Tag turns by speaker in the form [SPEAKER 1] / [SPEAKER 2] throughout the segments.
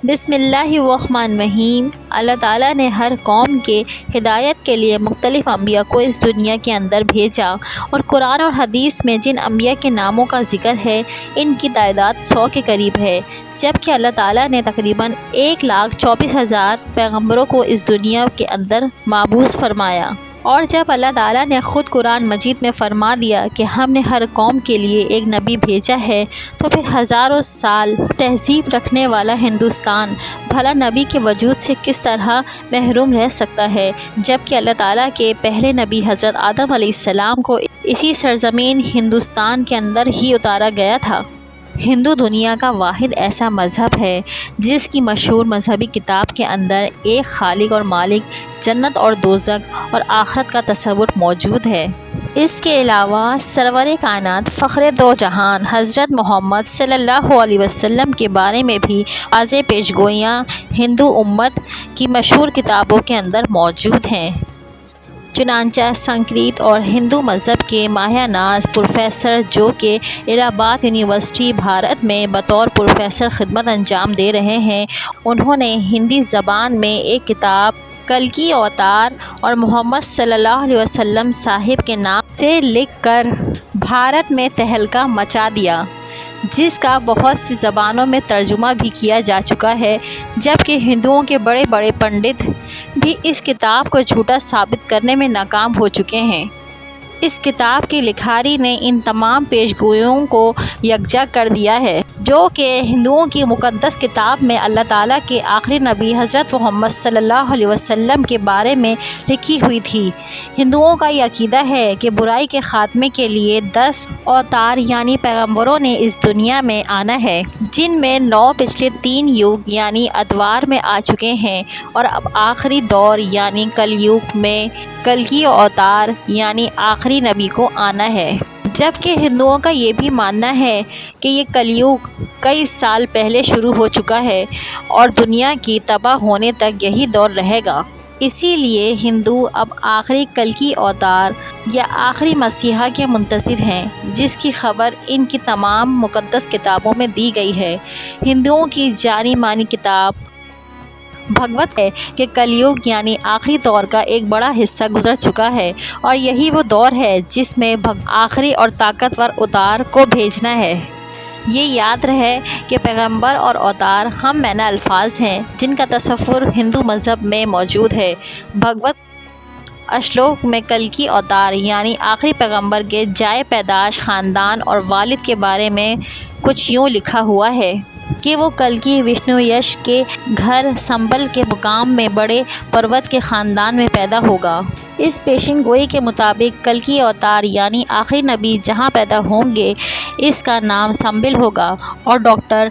[SPEAKER 1] بسم اللہ الرحمن الرحیم۔ اللہ تعالیٰ نے ہر قوم کے ہدایت کے لیے مختلف انبیاء کو اس دنیا کے اندر بھیجا، اور قرآن اور حدیث میں جن انبیاء کے ناموں کا ذکر ہے ان کی تعداد 100 کے قریب ہے، جبکہ اللہ تعالیٰ نے تقریباً 1,24,000 پیغمبروں کو اس دنیا کے اندر مبعوث فرمایا۔ اور جب اللہ تعالیٰ نے خود قرآن مجید میں فرما دیا کہ ہم نے ہر قوم کے لیے ایک نبی بھیجا ہے، تو پھر ہزاروں سال تہذیب رکھنے والا ہندوستان بھلا نبی کے وجود سے کس طرح محروم رہ سکتا ہے، جبکہ اللہ تعالیٰ کے پہلے نبی حضرت آدم علیہ السلام کو اسی سرزمین ہندوستان کے اندر ہی اتارا گیا تھا۔ ہندو دنیا کا واحد ایسا مذہب ہے جس کی مشہور مذہبی کتاب کے اندر ایک خالق اور مالک، جنت اور دوزخ اور آخرت کا تصور موجود ہے۔ اس کے علاوہ سرور کائنات فخر دو جہان حضرت محمد صلی اللہ علیہ وسلم کے بارے میں بھی واضح پیشگوئیاں ہندو امت کی مشہور کتابوں کے اندر موجود ہیں۔ چنانچہ سنسکرت اور ہندو مذہب کے ماہر ناز پروفیسر جو کہ الہ آباد یونیورسٹی بھارت میں بطور پروفیسر خدمت انجام دے رہے ہیں، انہوں نے ہندی زبان میں ایک کتاب کلکی اوتار اور محمد صلی اللہ علیہ وسلم صاحب کے نام سے لکھ کر بھارت میں تہلکہ مچا دیا، جس کا بہت سی زبانوں میں ترجمہ بھی کیا جا چکا ہے، جبکہ ہندوؤں کے بڑے بڑے پنڈت بھی اس کتاب کو جھوٹا ثابت کرنے میں ناکام ہو چکے ہیں۔ اس کتاب کی لکھاری نے ان تمام پیشگوئیوں کو یکجا کر دیا ہے جو کہ ہندوؤں کی مقدس کتاب میں اللہ تعالیٰ کے آخری نبی حضرت محمد صلی اللہ علیہ وسلم کے بارے میں لکھی ہوئی تھی۔ ہندوؤں کا یہ عقیدہ ہے کہ برائی کے خاتمے کے لیے 10 اوتار یعنی پیغمبروں نے اس دنیا میں آنا ہے، جن میں 9 پچھلے 3 یوگ یعنی ادوار میں آ چکے ہیں، اور اب آخری دور یعنی کل یوگ میں کلکی اوتار یعنی آخری نبی کو آنا ہے۔ جبکہ ہندوؤں کا یہ بھی ماننا ہے کہ یہ کلیوگ کئی سال پہلے شروع ہو چکا ہے اور دنیا کی تباہ ہونے تک یہی دور رہے گا۔ اسی لیے ہندو اب آخری کلکی اوتار یا آخری مسیحا کے منتظر ہیں، جس کی خبر ان کی تمام مقدس کتابوں میں دی گئی ہے۔ ہندوؤں کی جانی مانی کتاب بھگوت ہے کہ کلیوگ یعنی آخری دور کا ایک بڑا حصہ گزر چکا ہے، اور یہی وہ دور ہے جس میں آخری اور طاقتور اوتار کو بھیجنا ہے۔ یہ یاد رہے کہ پیغمبر اور اوتار ہم معنی الفاظ ہیں جن کا تصور ہندو مذہب میں موجود ہے۔ بھگوت اشلوک میں کلکی اوتار یعنی آخری پیغمبر کے جائے پیدائش، خاندان اور والد کے بارے میں کچھ یوں لکھا ہوا ہے کہ وہ کلکی وشنو یش کے گھر سنبل کے مقام میں بڑے پروت کے خاندان میں پیدا ہوگا۔ اس پیشین گوئی کے مطابق کلکی اوتار یعنی آخری نبی جہاں پیدا ہوں گے اس کا نام سنبل ہوگا، اور ڈاکٹر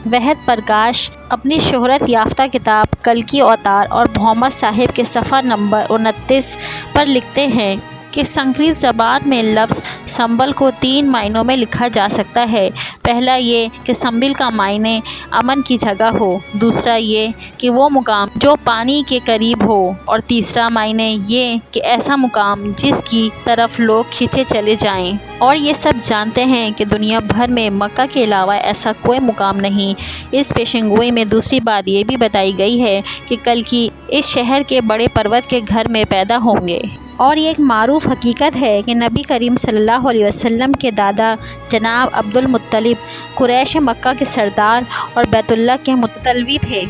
[SPEAKER 1] وحد پرکاش اپنی شہرت یافتہ کتاب کلکی اوتار اور محمد صاحب کے صفحہ نمبر 29 پر لکھتے ہیں کہ سنسکرت زبان میں لفظ سنبل کو 3 معنوں میں لکھا جا سکتا ہے۔ پہلا یہ کہ سنبل کا معنی امن کی جگہ ہو، دوسرا یہ کہ وہ مقام جو پانی کے قریب ہو، اور تیسرا معنی یہ کہ ایسا مقام جس کی طرف لوگ کھینچے چلے جائیں۔ اور یہ سب جانتے ہیں کہ دنیا بھر میں مکہ کے علاوہ ایسا کوئی مقام نہیں۔ اس پیشین گوئی میں دوسری بات یہ بھی بتائی گئی ہے کہ کلکی اس شہر کے بڑے پروت کے گھر میں پیدا ہوں گے۔ اور یہ ایک معروف حقیقت ہے کہ نبی کریم صلی اللہ علیہ وسلم کے دادا جناب عبد المطلب قریش مکہ کے سردار اور بیت اللہ کے متولی تھے۔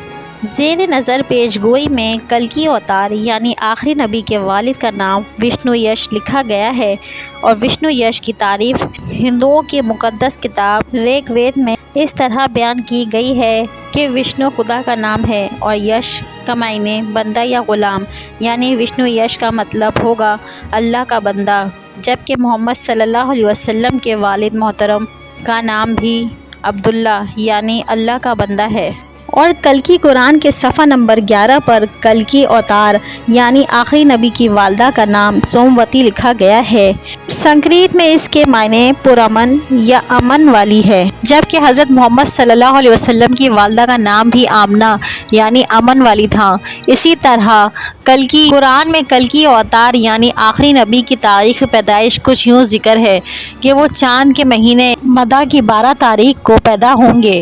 [SPEAKER 1] زیر نظر پیشگوئی میں کلکی اوتار یعنی آخری نبی کے والد کا نام وشنو یش لکھا گیا ہے، اور وشنو یش کی تعریف ہندوؤں کی مقدس کتاب ریگ وید میں اس طرح بیان کی گئی ہے کہ وشنو خدا کا نام ہے، اور یش کا معنی بندہ یا غلام، یعنی وشنو یش کا مطلب ہوگا اللہ کا بندہ، جبکہ محمد صلی اللہ علیہ وسلم کے والد محترم کا نام بھی عبداللہ یعنی اللہ کا بندہ ہے۔ اور کلکی قرآن کے صفحہ نمبر 11 پر کلکی اوتار یعنی آخری نبی کی والدہ کا نام سوموتی لکھا گیا ہے۔ سنسکرت میں اس کے معنی پرامن یا امن والی ہے، جبکہ حضرت محمد صلی اللہ علیہ وسلم کی والدہ کا نام بھی آمنہ یعنی امن والی تھا۔ اسی طرح کلکی قرآن میں کلکی اوتار یعنی آخری نبی کی تاریخ پیدائش کچھ یوں ذکر ہے کہ وہ چاند کے مہینے مدہ کی 12 تاریخ کو پیدا ہوں گے۔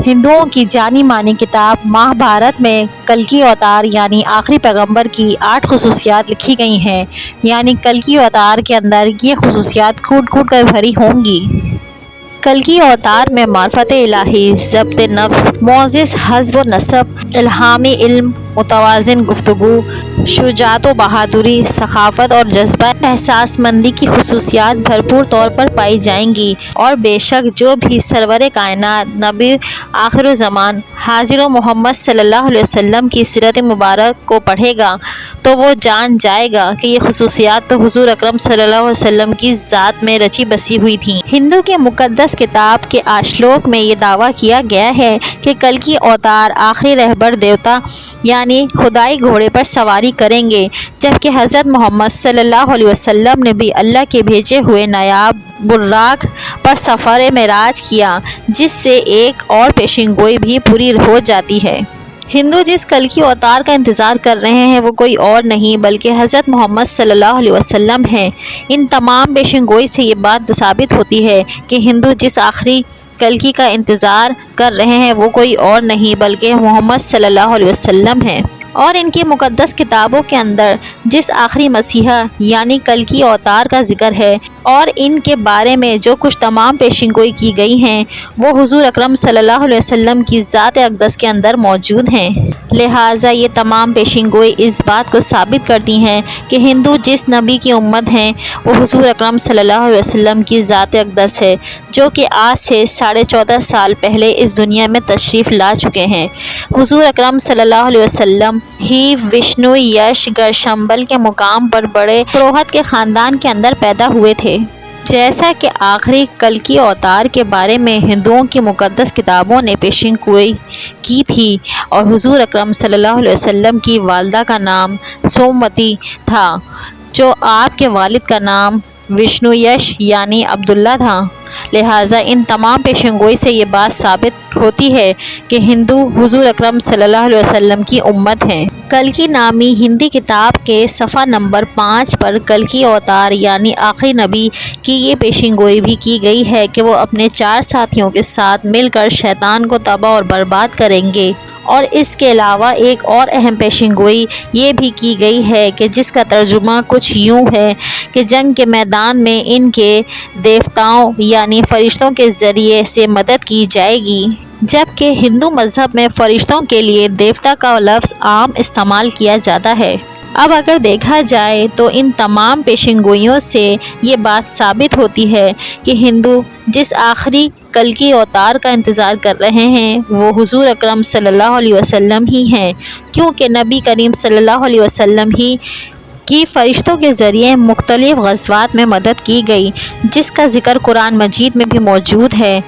[SPEAKER 1] ہندوؤں کی جانی مانی کتاب مہابھارت میں کلکی اوتار یعنی آخری پیغمبر کی 8 خصوصیات لکھی گئی ہیں، یعنی کلکی اوتار کے اندر یہ خصوصیات کوٹ کوٹ کر بھری ہوں گی۔ کلکی اوتار میں معرفت الہی، ضبط نفس، معجز حسب و نسب، الہامی علم، متوازن گفتگو، شجاعت و بہادری، سخاوت اور جذبہ احساس مندی کی خصوصیات بھرپور طور پر پائی جائیں گی، اور بے شک جو بھی سرور کائنات نبی آخر الزمان حضرت محمد صلی اللہ علیہ وسلم کی سیرت مبارک کو پڑھے گا تو وہ جان جائے گا کہ یہ خصوصیات تو حضور اکرم صلی اللہ علیہ وسلم کی ذات میں رچی بسی ہوئی تھیں۔ ہندو کے مقدس کتاب کے آشلوک میں یہ دعویٰ کیا گیا ہے کہ کلکی اوتار آخری رہبر دیوتا یعنی خدائی گھوڑے پر سواری کریں گے، جبکہ حضرت محمد صلی اللہ علیہ وسلم نے بھی اللہ کے بھیجے ہوئے نایاب براق پر سفر معراج کیا، جس سے ایک اور پیشین گوئی بھی پوری ہو جاتی ہے۔ ہندو جس کلکی اوتار کا انتظار کر رہے ہیں وہ کوئی اور نہیں بلکہ حضرت محمد صلی اللہ علیہ وسلم ہیں۔ ان تمام پیشین گوئی سے یہ بات ثابت ہوتی ہے کہ ہندو جس آخری کلکی کا انتظار کر رہے ہیں وہ کوئی اور نہیں بلکہ محمد صلی اللہ علیہ وسلم ہیں، اور ان کی مقدس کتابوں کے اندر جس آخری مسیحا یعنی کلکی اوتار کا ذکر ہے اور ان کے بارے میں جو کچھ تمام پیشین گوئی کی گئی ہیں وہ حضور اکرم صلی اللہ علیہ وسلم کی ذات اقدس کے اندر موجود ہیں۔ لہٰذا یہ تمام پیشین گوئی اس بات کو ثابت کرتی ہیں کہ ہندو جس نبی کی امت ہیں وہ حضور اکرم صلی اللہ علیہ وسلم کی ذات اقدس ہے، جو کہ آج سے 14.5 سال پہلے اس دنیا میں تشریف لا چکے ہیں۔ حضور اکرم صلی اللہ علیہ وسلم ہی وشنو یش گرشمبل کے مقام پر بڑے پروہت کے خاندان کے اندر پیدا ہوئے تھے۔ جیسا کہ آخری کلکی اوتار کے بارے میں ہندوؤں کی مقدس کتابوں نے پیشین گوئی کی تھی اور حضور اکرم صلی اللہ علیہ وسلم کی والدہ کا نام سومتی تھا، جو آپ کے والد کا نام وشنو یش یعنی عبداللہ تھا۔ لہٰذا ان تمام پیشین گوئی سے یہ بات ثابت ہوتی ہے کہ ہندو حضور اکرم صلی اللہ علیہ وسلم کی امت ہیں۔ کلکی نامی ہندی کتاب کے صفحہ نمبر 5 پر کلکی اوتار یعنی آخری نبی کی یہ پیشین گوئی بھی کی گئی ہے کہ وہ اپنے 4 ساتھیوں کے ساتھ مل کر شیطان کو تباہ اور برباد کریں گے، اور اس کے علاوہ ایک اور اہم پیشین گوئی یہ بھی کی گئی ہے کہ جس کا ترجمہ کچھ یوں ہے کہ جنگ کے میدان میں ان کے دیوتاؤں یعنی فرشتوں کے ذریعے سے مدد کی جائے گی، جبکہ ہندو مذہب میں فرشتوں کے لیے دیوتا کا لفظ عام استعمال کیا جاتا ہے۔ اب اگر دیکھا جائے تو ان تمام پیشین گوئیوں سے یہ بات ثابت ہوتی ہے کہ ہندو جس آخری کلکی اوتار کا انتظار کر رہے ہیں وہ حضور اکرم صلی اللہ علیہ وسلم ہی ہیں، کیونکہ نبی کریم صلی اللہ علیہ وسلم ہی کی فرشتوں کے ذریعے مختلف غزوات میں مدد کی گئی، جس کا ذکر قرآن مجید میں بھی موجود ہے۔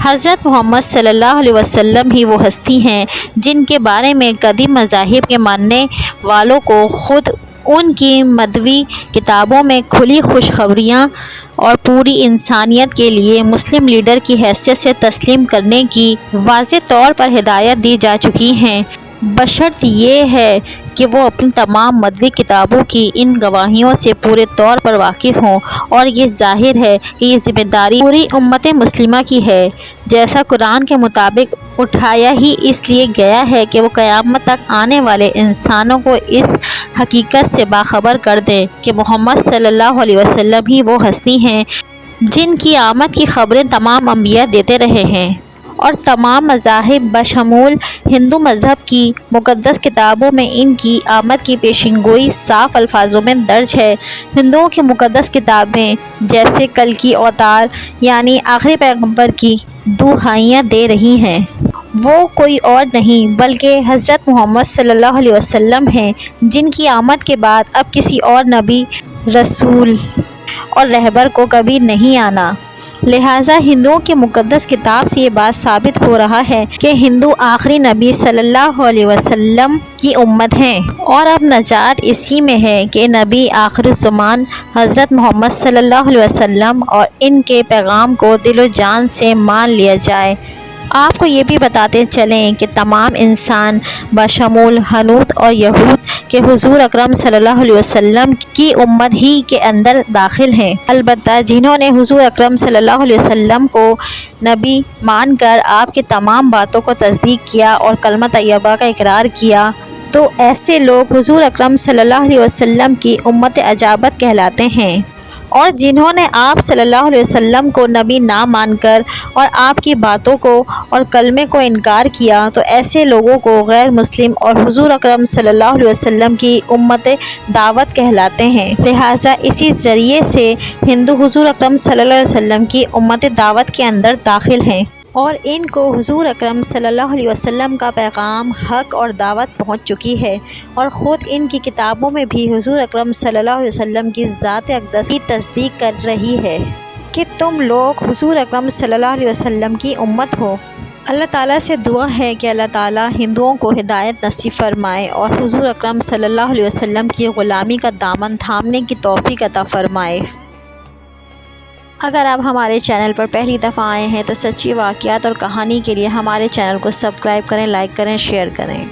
[SPEAKER 1] حضرت محمد صلی اللہ علیہ وسلم ہی وہ ہستی ہیں جن کے بارے میں قدیم مذاہب کے ماننے والوں کو خود ان کی مدوی کتابوں میں کھلی خوشخبریاں اور پوری انسانیت کے لیے مسلم لیڈر کی حیثیت سے تسلیم کرنے کی واضح طور پر ہدایت دی جا چکی ہیں، بشرط یہ ہے کہ وہ اپنی تمام مدوی کتابوں کی ان گواہیوں سے پورے طور پر واقف ہوں، اور یہ ظاہر ہے کہ یہ ذمہ داری پوری امت مسلمہ کی ہے، جیسا قرآن کے مطابق اٹھایا ہی اس لیے گیا ہے کہ وہ قیامت تک آنے والے انسانوں کو اس حقیقت سے باخبر کر دیں کہ محمد صلی اللہ علیہ وسلم ہی وہ ہستی ہیں جن کی آمد کی خبریں تمام انبیاء دیتے رہے ہیں، اور تمام مذاہب بشمول ہندو مذہب کی مقدس کتابوں میں ان کی آمد کی پیشین گوئی صاف الفاظوں میں درج ہے۔ ہندوؤں کی مقدس کتابیں جیسے کلکی اوتار یعنی آخری پیغمبر کی دہائیاں دے رہی ہیں، وہ کوئی اور نہیں بلکہ حضرت محمد صلی اللہ علیہ وسلم ہیں، جن کی آمد کے بعد اب کسی اور نبی، رسول اور رہبر کو کبھی نہیں آنا۔ لہٰذا ہندوؤں کی مقدس کتاب سے یہ بات ثابت ہو رہا ہے کہ ہندو آخری نبی صلی اللہ علیہ وسلم کی امت ہیں، اور اب نجات اسی میں ہے کہ نبی آخر الزمان حضرت محمد صلی اللہ علیہ وسلم اور ان کے پیغام کو دل و جان سے مان لیا جائے۔ آپ کو یہ بھی بتاتے چلیں کہ تمام انسان بشمول حنوط اور یہود کے حضور اکرم صلی اللہ علیہ وسلم کی امت ہی کے اندر داخل ہیں، البتہ جنہوں نے حضور اکرم صلی اللہ علیہ وسلم کو نبی مان کر آپ کی تمام باتوں کو تصدیق کیا اور کلمہ طیبہ کا اقرار کیا تو ایسے لوگ حضور اکرم صلی اللہ علیہ وسلم کی امت اجابت کہلاتے ہیں، اور جنہوں نے آپ صلی اللہ علیہ وسلم کو نبی نہ مان کر اور آپ کی باتوں کو اور کلمے کو انکار کیا تو ایسے لوگوں کو غیر مسلم اور حضور اکرم صلی اللہ علیہ وسلم کی امت دعوت کہلاتے ہیں۔ لہٰذا اسی ذریعے سے ہندو حضور اکرم صلی اللہ علیہ وسلم کی امت دعوت کے اندر داخل ہیں، اور ان کو حضور اکرم صلی اللہ علیہ وسلم کا پیغام حق اور دعوت پہنچ چکی ہے، اور خود ان کی کتابوں میں بھی حضور اکرم صلی اللہ علیہ وسلم کی ذات اقدس کی تصدیق کر رہی ہے کہ تم لوگ حضور اکرم صلی اللہ علیہ وسلم کی امت ہو۔ اللہ تعالیٰ سے دعا ہے کہ اللہ تعالیٰ ہندوؤں کو ہدایت نصیب فرمائے اور حضور اکرم صلی اللہ علیہ وسلم کی غلامی کا دامن تھامنے کی توفیق عطا فرمائے۔ اگر آپ ہمارے چینل پر پہلی دفعہ آئے ہیں تو سچی واقعات اور کہانی کے لیے ہمارے چینل کو سبسکرائب کریں، لائک کریں، شیئر کریں۔